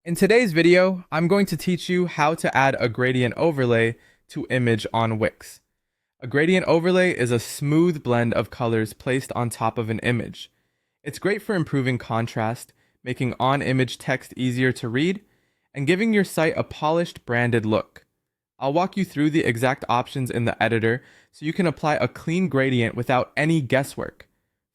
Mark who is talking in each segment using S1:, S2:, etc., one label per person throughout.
S1: In today's video, I'm going to teach you how to add a gradient overlay to image on Wix. A gradient overlay is a smooth blend of colors placed on top of an image. It's great for improving contrast, making on-image text easier to read, and giving your site a polished, branded look. I'll walk you through the exact options in the editor so you can apply a clean gradient without any guesswork.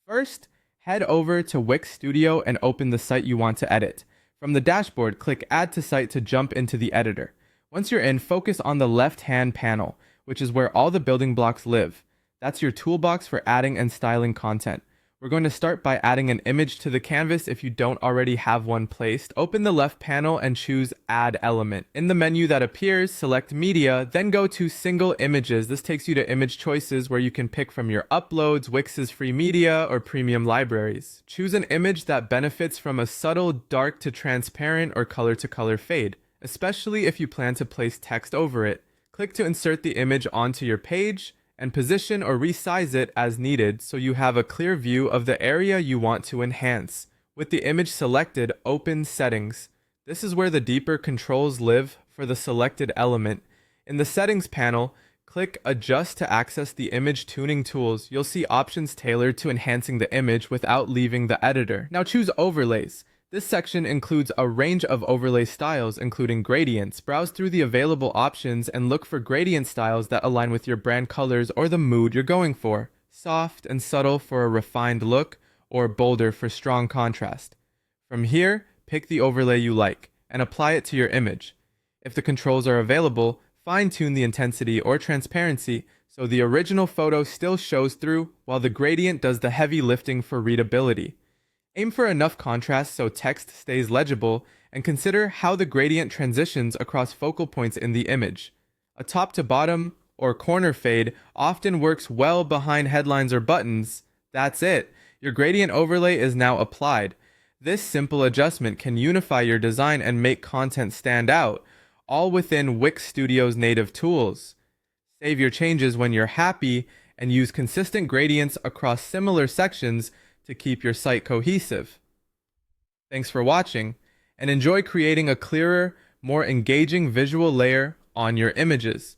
S1: First, head over to Wix Studio and open the site you want to edit. From the dashboard, click Add to Site to jump into the editor. Once you're in, focus on the left-hand panel, which is where all the building blocks live. That's your toolbox for adding and styling content. We're going to start by adding an image to the canvas if you don't already have one placed. Open the left panel and choose Add Element. In the menu that appears, select Media, then go to Single Images. This takes you to image choices where you can pick from your uploads, Wix's free media, or premium libraries. Choose an image that benefits from a subtle dark to transparent or color to color fade, especially if you plan to place text over it. Click to insert the image onto your page, and position or resize it as needed so you have a clear view of the area you want to enhance. With the image selected, open Settings. This is where the deeper controls live for the selected element. In the Settings panel, click Adjust to access the image tuning tools. You'll see options tailored to enhancing the image without leaving the editor. Now choose Overlays. This section includes a range of overlay styles, including gradients. Browse through the available options and look for gradient styles that align with your brand colors or the mood you're going for. Soft and subtle for a refined look, or bolder for strong contrast. From here, pick the overlay you like and apply it to your image. If the controls are available, fine-tune the intensity or transparency so the original photo still shows through while the gradient does the heavy lifting for readability. Aim for enough contrast so text stays legible, and consider how the gradient transitions across focal points in the image. A top to bottom or corner fade often works well behind headlines or buttons. That's it. Your gradient overlay is now applied. This simple adjustment can unify your design and make content stand out, all within Wix Studio's native tools. Save your changes when you're happy and use consistent gradients across similar sections to keep your site cohesive. Thanks for watching, and enjoy creating a clearer, more engaging visual layer on your images.